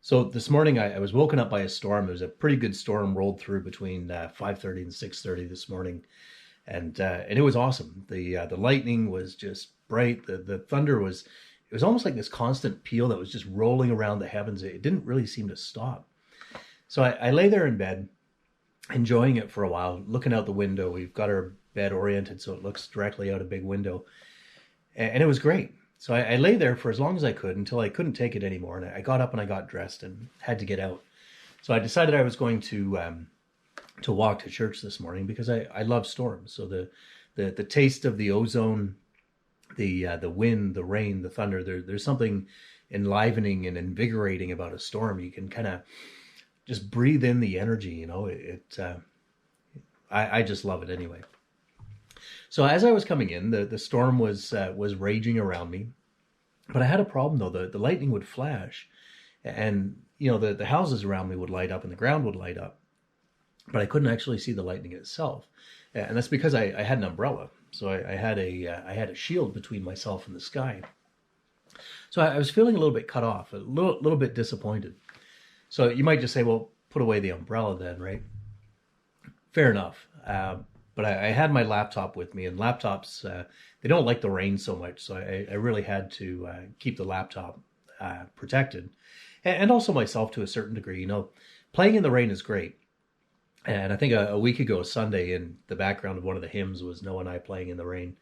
So this morning I was woken up by a storm. There was a pretty good storm rolled through between 5:30 and 6:30 this morning, and it was awesome. The lightning was just bright. The thunder was, it was almost like this constant peal that was just rolling around the heavens. It didn't really seem to stop. So I lay there in bed, enjoying it for a while, looking out the window. We've got our bed oriented so it looks directly out a big window, and it was great. So I lay there for as long as I could until I couldn't take it anymore, and I got up and I got dressed and had to get out. So I decided I was going to walk to church this morning because I love storms. So the taste of the ozone, the wind, the rain, the thunder. There's something enlivening and invigorating about a storm. You can kind of just breathe in the energy. I just love it anyway. So as I was coming in, the storm was raging around me, but I had a problem though. The lightning would flash, and the houses around me would light up and the ground would light up, but I couldn't actually see the lightning itself, and that's because I had an umbrella. So I had a shield between myself and the sky. So I was feeling a little bit cut off, a little bit disappointed. So you might just say, well, put away the umbrella then, right? Fair enough. But I had my laptop with me, and laptops, they don't like the rain so much. So I really had to keep the laptop protected, and also myself to a certain degree. Playing in the rain is great. And I think a week ago, Sunday, in the background of one of the hymns was Noah and I playing in the rain.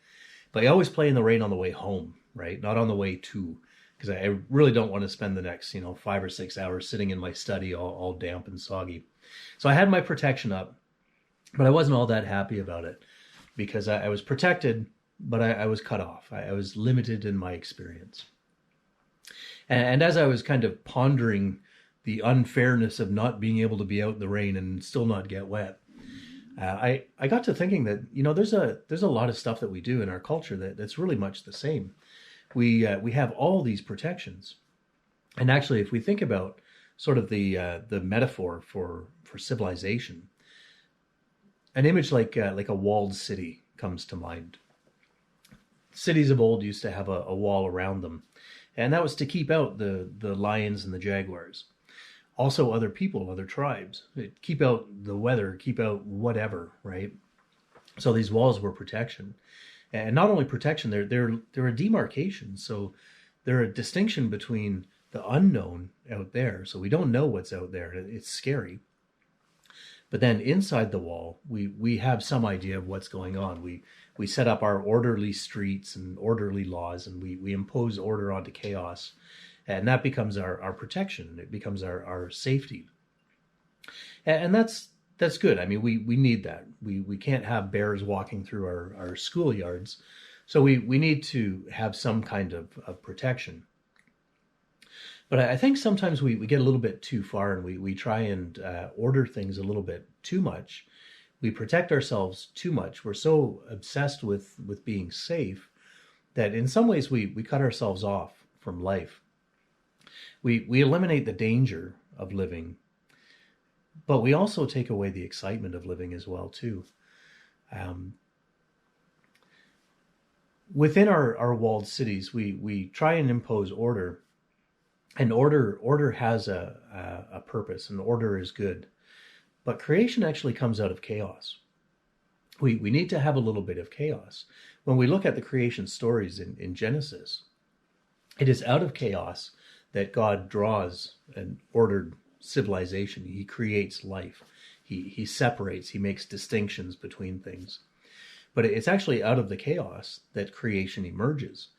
But I always play in the rain on the way home, right? Not on the way to, because I really don't want to spend the next, 5 or 6 hours sitting in my study all damp and soggy. So I had my protection up, but I wasn't all that happy about it because I was protected, but I was cut off. I was limited in my experience. And as I was kind of pondering the unfairness of not being able to be out in the rain and still not get wet, I got to thinking that there's a lot of stuff that we do in our culture that's really much the same. We have all these protections, and actually, if we think about sort of the metaphor for civilization, an image like a walled city comes to mind. Cities of old used to have a wall around them, and that was to keep out the lions and the jaguars. Also, other people, other tribes, keep out the weather, keep out whatever, right? So these walls were protection, and not only protection, they're a demarcation. So they're a distinction between the unknown out there. So we don't know what's out there. It's scary. But then inside the wall, we have some idea of what's going on. We set up our orderly streets and orderly laws, and we impose order onto chaos. And that becomes our protection. It becomes our safety. And that's good. I mean, we need that. We can't have bears walking through our schoolyards. So we need to have some kind of protection. But I think sometimes we get a little bit too far, and we try and order things a little bit too much. We protect ourselves too much. We're so obsessed with being safe that in some ways we cut ourselves off from life. We eliminate the danger of living, but we also take away the excitement of living as well too. Within our walled cities, we try and impose order. And order has a purpose, and order is good. But creation actually comes out of chaos. We need to have a little bit of chaos. When we look at the creation stories in Genesis, it is out of chaos that God draws an ordered civilization. He creates life. He separates, he makes distinctions between things. But it's actually out of the chaos that creation emerges.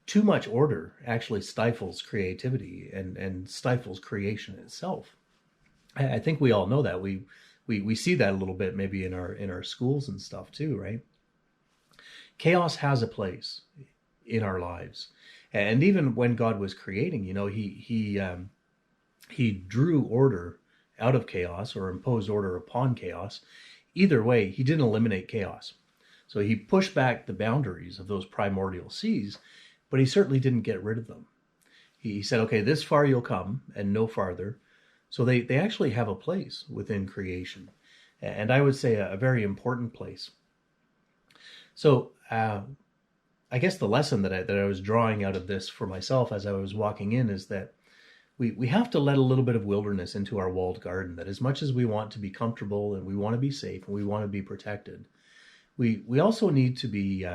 Too much order actually stifles creativity and stifles creation itself. I think we all know that. We see that a little bit maybe in our schools and stuff too, right? Chaos has a place in our lives. And even when God was creating, he drew order out of chaos or imposed order upon chaos. Either way, he didn't eliminate chaos. So he pushed back the boundaries of those primordial seas, but he certainly didn't get rid of them. He said, okay, this far you'll come and no farther. So they actually have a place within creation. And I would say a very important place. So I guess the lesson that I was drawing out of this for myself as I was walking in is that we have to let a little bit of wilderness into our walled garden. That as much as we want to be comfortable and we want to be safe and we want to be protected, we also need to be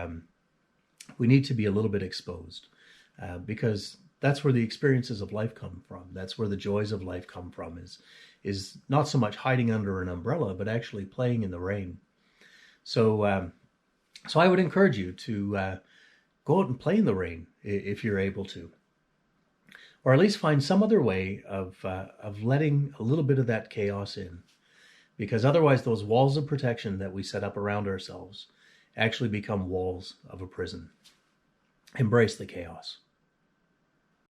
we need to be a little bit exposed, because that's where the experiences of life come from. That's where the joys of life come from. Is not so much hiding under an umbrella, but actually playing in the rain. So so I would encourage you to go out and play in the rain if you're able to, or at least find some other way of letting a little bit of that chaos in, because otherwise those walls of protection that we set up around ourselves actually become walls of a prison. Embrace the chaos.